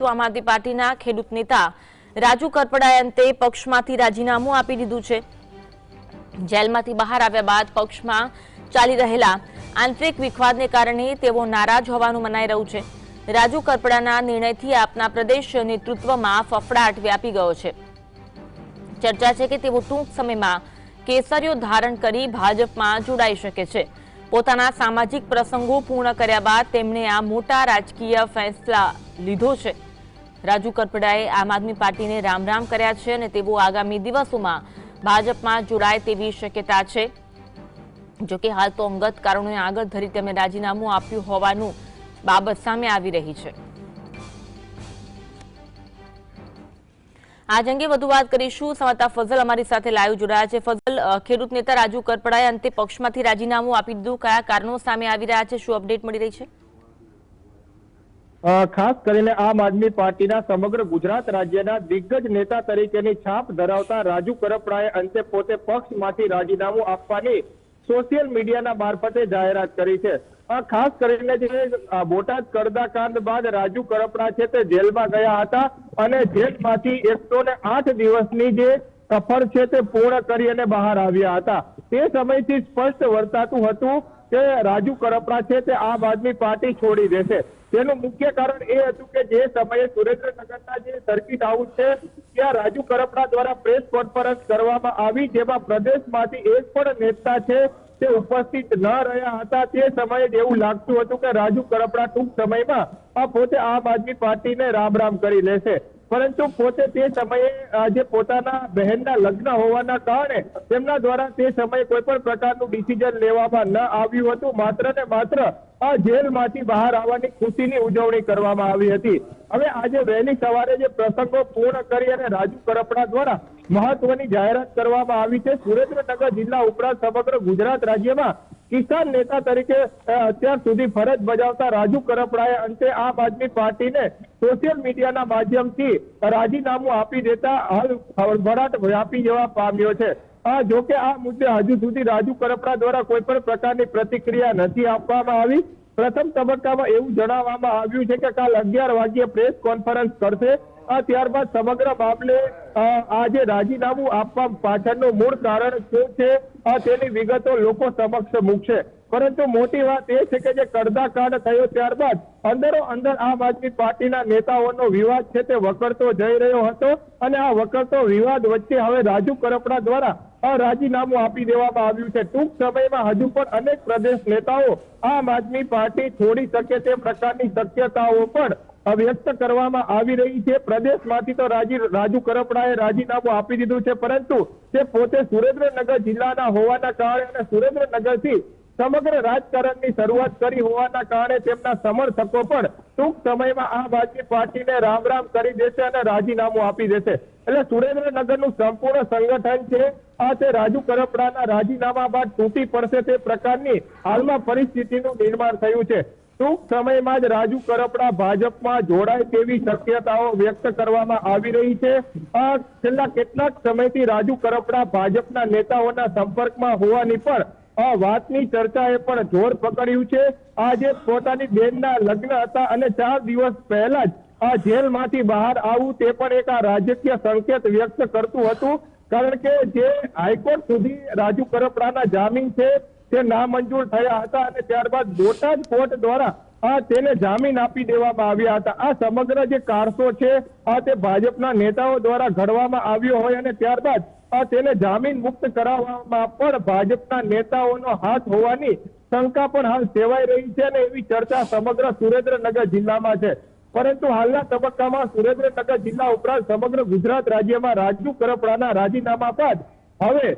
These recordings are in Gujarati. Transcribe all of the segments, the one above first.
આમ આદમી પાર્ટીના ખેડૂત નેતા રાજુ કરપડાએ અંતે પક્ષમાંથી રાજીનામું આપી દીધું છે। જેલમાંથી બહાર આવ્યા બાદ પક્ષમાં ચાલી રહેલા આંતરિક વિખવાદને કારણે તેઓ નારાજ હોવાનું મનાઈ રહ્યું છે। રાજુ કરપડાના નિર્ણયથી આપના પ્રદેશ નેતૃત્વમાં ફફડાટ વ્યાપી ગયો છે। ચર્ચા છે કે તેઓ ટૂંક સમયમાં કેસરીઓ ધારણ કરી ભાજપમાં જોડાઈ શકે છે। પોતાના સામાજિક પ્રસંગો પૂર્ણ કર્યા બાદ તેમણે આ મોટા રાજકીય ફેસલા લીધો છે। રાજુ કરપડાએ આમ આદમી પાર્ટીને રામ રામ કર્યા છે અને તેઓ આગામી દિવસોમાં ભાજપમાં જોડાય તેવી શક્યતા છે। જો કે હાલ તો અંગત કારણોને આગળ ધરી તેમણે રાજીનામું આપ્યું હોવાનું બાબત સામે આવી રહી છે। આજ અંગે વધુ વાત કરીશું। સંવાદદાતા ફઝલ અમારી સાથે લાઈવ જોડાયા છે। ફઝલ, ખેડૂત નેતા રાજુ કરપડાએ અંતે પક્ષમાંથી રાજીનામું આપી દીધું, કયા કારણો સામે આવી રહ્યા છે, શું અપડેટ મળી રહી છે? ખાસ કરીને આમ આદમી પાર્ટીના સમગ્ર ગુજરાત રાજ્યના દિગ્ગજ નેતા તરીકેની છાપ ધરાવતા રાજુ કરપડાએ અંતે પોતે પક્ષમાંથી રાજીનામું આપવાની સોશિયલ મીડિયાના મારફતે જાહેરાત કરી છે। ખાસ કરીને જે બોટાદ કરદાકાંડ બાદ રાજુ કરપડા છે તે જેલમાં ગયા હતા અને જેલમાંથી 108 દિવસની જે સફર છે તે પૂર્ણ કરી અને બહાર આવ્યા હતા। તે સમયથી સ્પષ્ટ વર્તાતું હતું કે રાજુ કરપડા છે તે આમ આદમી પાર્ટી છોડી દેશે। તેનું મુખ્ય કારણ એ હતું કે જે સમયે સુરેન્દ્રનગરના જે સર્કિટ હાઉસ છે ત્યાં રાજુ કરપડા દ્વારા પ્રેસ કોન્ફરન્સ કરવામાં આવી, જેમાં પ્રદેશમાંથી એક પણ નેતા છે તે ઉપસ્થિત ન રહ્યા હતા। તે સમયે એવું લાગતું હતું કે રાજુ કરપડા ટૂંક સમયમાં પોતે આમ આદમી પાર્ટીને રામ રામ કરી લેશે, પરંતુ પોતે તે સમયે જે પોતાના બહેનના લગ્ન હોવાના કારણે તેમના દ્વારા તે સમયે કોઈ પણ પ્રકારનું ડિસિઝન લેવામાં ન આવ્યું હતું। માત્ર ને માત્ર આ જેલમાંથી બહાર આવવાની ખુશીની ઉજવણી કરવામાં આવી હતી। હવે આજે વહેલી સવારે જે પ્રસંગો પૂર્ણ કરી અને રાજુ કરપડા દ્વારા મહત્વની જાહેરાત કરવામાં આવી છે। સુરેન્દ્રનગર જિલ્લા ઉપરાંત સમગ્ર ગુજરાત રાજ્યમાં કિસાન નેતા તરીકે અત્યાર સુધી ફરજ બજાવતા રાજુ કરપડાએ અંતે આમ આદમી પાર્ટીને સોશિયલ મીડિયાના માધ્યમથી રાજીનામું આપી દેતા હાલ ભરાટ વ્યાપી જવા પામ્યો છે। જો કે આ મુદ્દે હજુ સુધી રાજુ કરપડા દ્વારા કોઈ પણ પ્રકારની પ્રતિક્રિયા નથી આપવામાં આવી। પ્રથમ તબક્કામાં એવું જણાવવામાં આવ્યું છે કે કાલ 11 વાગ્યે પ્રેસ કોન્ફરન્સ કરશે। ત્યારબાદ સમગ્ર મામલે આ જે રાજીનામું આપવા પાછળનું મૂળ કારણ શું છે તેની વિગતો લોકો સમક્ષ મૂકશે। પરંતુ મોટી વાત એ છે કે જે કરદાકાંડ થયો ત્યારબાદ અંદરો અંદર આમ આદમી પાર્ટીના નેતાઓનો વિવાદ છે તે વકરતો જઈ રહ્યો હતો અને આ વકરતો વિવાદ વચ્ચે હવે રાજુ કરપડા દ્વારા રાજીનામું આપી દેવામાં આવ્યું છે। ટૂંક સમયમાં હજુ પણ અનેક પ્રદેશ નેતાઓ આમ આદમી પાર્ટી છોડી શકે તે પ્રકારની શક્યતાઓ પણ વ્યક્ત કરવામાં આવી રહી છે। પ્રદેશમાંથી તો રાજુ કરપડાએ રાજીનામું આપી દીધું છે, પરંતુ તે પોતે સુરેન્દ્રનગર જિલ્લાના હોવાના કારણે અને સુરેન્દ્રનગરથી સમગ્ર રાજકારણની શરૂઆત કરી હોવાના કારણે તેમના સમર્થકો પણ ટૂંક સમયમાં આમ આદમી પાર્ટીને રામ રામ કરી દેશે અને રાજીનામું આપી દેશે। એટલે સુરેન્દ્રનગરનું સંપૂર્ણ સંગઠન છે તે રાજુ કરપડાના રાજીનામા બાદ તૂટી પડશે તે પ્રકારની હાલમાં પરિસ્થિતિનું નિર્માણ થયું છે। ટૂંક સમયમાં જ રાજુ કરપડા ભાજપમાં જોડાય તેવી શક્યતાઓ વ્યક્ત કરવામાં આવી રહી છે। છેલ્લા કેટલાક સમયથી રાજુ કરપડા ભાજપના નેતાઓના સંપર્કમાં હોવાની પણ વાતની ચર્ચાએ પણ જોર પકડ્યું છે। આજે પોતાની બહેનના લગ્ન હતા અને 4 દિવસ પહેલા જ આ જેલમાંથી બહાર આવવું તે પણ એક આ રાજકીય સંકેત વ્યક્ત કરતું હતું, કારણ કે જે હાઈકોર્ટ સુધી રાજુ કરપડાના જામીન છે તે નામંજૂર થયા હતા અને ત્યારબાદ બોટાદ કોર્ટ દ્વારા તેને જામીન આપી દેવામાં આવ્યા હતા। આ સમગ્ર જે કારસો છે તે ભાજપના નેતાઓ દ્વારા ઘડવામાં આવ્યો હોય અને ત્યારબાદ તેને જામીન મુક્ત કરાવવામાં પણ ભાજપના નેતાઓનો હાથ હોવાની શંકા પણ હાલ સેવાઈ રહી છે અને એવી ચર્ચા સમગ્ર સુરેન્દ્રનગર જિલ્લામાં છે। પરંતુ હાલના તબક્કામાં સુરેન્દ્રનગર જિલ્લા ઉપરાંત સમગ્ર ગુજરાત રાજ્યમાં રાજુ કરપડાના રાજીનામા બાદ હવે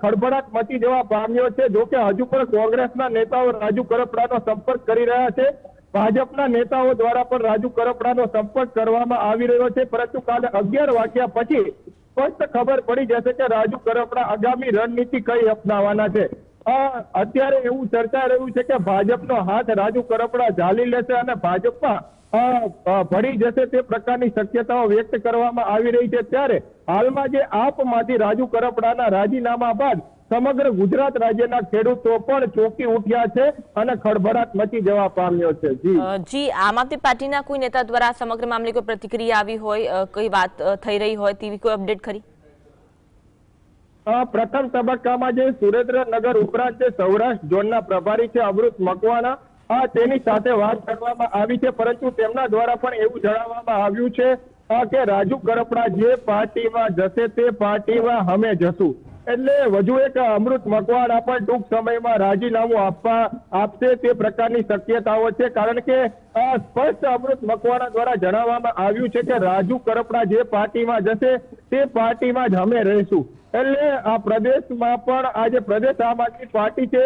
ખળભળાટ મચી જવા પામ્યો છે। જો કે હજુ પણ કોંગ્રેસના નેતાઓ રાજુ કરપડાનો સંપર્ક કરી રહ્યા છે, ભાજપના નેતાઓ દ્વારા પણ રાજુ કરપડાનો સંપર્ક કરવામાં આવી રહ્યો છે, પરંતુ કાલે 11 વાગ્યા પછી સ્પષ્ટ ખબર પડી જશે કે રાજુ કરપડા આગામી રણનીતિ કઈ અપનાવવાના છે। અત્યારે એવું ચર્ચા રહ્યું છે કે ભાજપનો હાથ રાજુ કરપડા ઝાલી લેશે અને ભાજપમાં ભળી જશે તે પ્રકારની શક્યતાઓ વ્યક્ત કરવામાં આવી રહી છે। ત્યારે હાલમાં જે આપમાંથી રાજુ કરપડાના રાજીનામા બાદ સમગ્ર ગુજરાત રાજ્યના ખેડૂતો પણ ચોંકી ઉઠ્યા છે અને ખળભળાટ મચી જવા પામ્યો છે. જી, આમ આદમી પાર્ટીના કોઈ નેતા દ્વારા સમગ્ર મામલે કોઈ પ્રતિક્રિયા આવી હોય, કઈ વાત થઈ રહી હોય તેવી કોઈ અપડેટ ખરી? પ્રથમ તબક્કામાં જે સુરેન્દ્રનગર ઉપરાંત જે સૌરાષ્ટ્ર ઝોનના પ્રભારી છે અમૃત મકવાણા, તેની સાથે વાત કરવામાં આવી છે, પરંતુ તેમના દ્વારા પણ એવું જણાવવામાં આવ્યું છે કે રાજુ કરપડા જે પાર્ટીમાં જશે તે પાર્ટીમાં અમે જશું. એટલે વધુ એક અમૃત મકવાણા પણ ટૂંક સમયમાં રાજીનામું આપશે તે પ્રકારની શક્યતાઓ છે, કારણ કે સ્પષ્ટ અમૃત મકવાણા દ્વારા જણાવવામાં આવ્યું છે કે રાજુ કરપડા જે પાર્ટીમાં જશે તે પાર્ટીમાં જ અમે રહીશું. એટલે આ પ્રદેશમાં પણ આ જે પ્રદેશ આમ આદમી પાર્ટી છે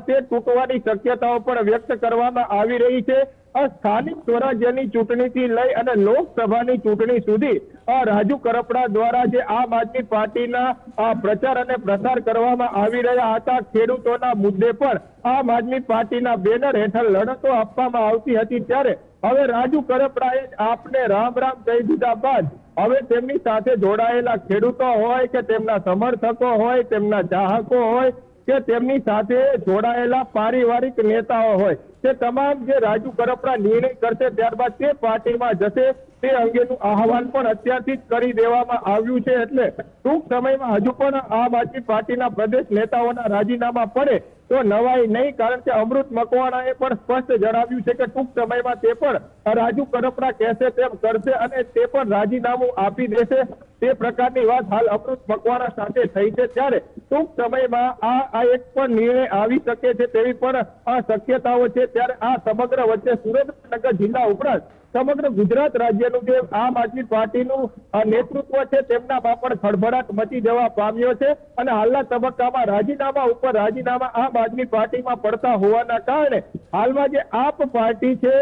તે તૂટવાની શક્યતાઓ પણ વ્યક્ત કરવામાં આવી રહી છે. સ્થાનિક સ્વરાજ્યની ચૂંટણીથી લઈ અને લોકસભાની ચૂંટણી સુધી રાજુ કરપડા દ્વારા જે આમ આદમી પાર્ટીના પ્રચાર અને પ્રસાર કરવામાં આવી રહ્યા હતા, ખેડૂતોના મુદ્દે પણ આમ આદમી પાર્ટીના બેનર હેઠળ લડતો આપવામાં આવતી હતી, ત્યારે હવે રાજુ કરપડાએ આપને રામ રામ કહી દીધા બાદ હવે તેમની સાથે જોડાયેલા ખેડૂતો હોય કે તેમના સમર્થકો હોય, તેમના ચાહકો હોય કે તેમની સાથે જોડાયેલા પારિવારિક નેતાઓ હોય, તે તમામ જે રાજુ કરપડા નિર્ણય કરશે ત્યારબાદ તે પાર્ટીમાં જશે તે અંગેનું આહવાન પણ અત્યારથી જ કરી દેવામાં આવ્યું છે. એટલે ટૂંક સમયમાં હજુ પણ આમ આદમી પાર્ટીના પ્રદેશ નેતાઓના રાજીનામા પડે તો નવાઈ નહીં, કારણ કે અમૃત મકવાણાએ પણ સ્પષ્ટ જણાવ્યું છે કે ટૂંક સમયમાં તે પણ રાજુ કરપડા કહેશે તેમ કરશે અને તે પણ રાજીનામું આપી દેશે. તે પ્રકારની વાત હાલ અમૃત મકવાણા સાથે થઈ છે, ત્યારે ટૂંક સમયમાં આ એક પણ નિર્ણય આવી શકે છે તેવી પણ શક્યતાઓ છે. ત્યારે આ સમગ્ર વચ્ચે સુરેન્દ્રનગર જિલ્લા ઉપરાંત સમગ્ર ગુજરાત રાજ્યનું જે આમ આદમી પાર્ટીનું નેતૃત્વ છે તેમનામાં પણ ખળભળાટ મચી જવા પામ્યો છે અને હાલના તબક્કામાં રાજીનામા ઉપર રાજીનામા આમ આદમી પાર્ટીમાં પડતા હોવાના કારણે હાલમાં જે આપ પાર્ટી છે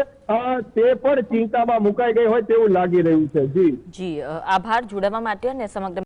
તે પણ ચિંતામાં મુકાઈ ગઈ હોય તેવું લાગી રહ્યું છે. જી, આભાર જોડાવા માટે અને સમગ્ર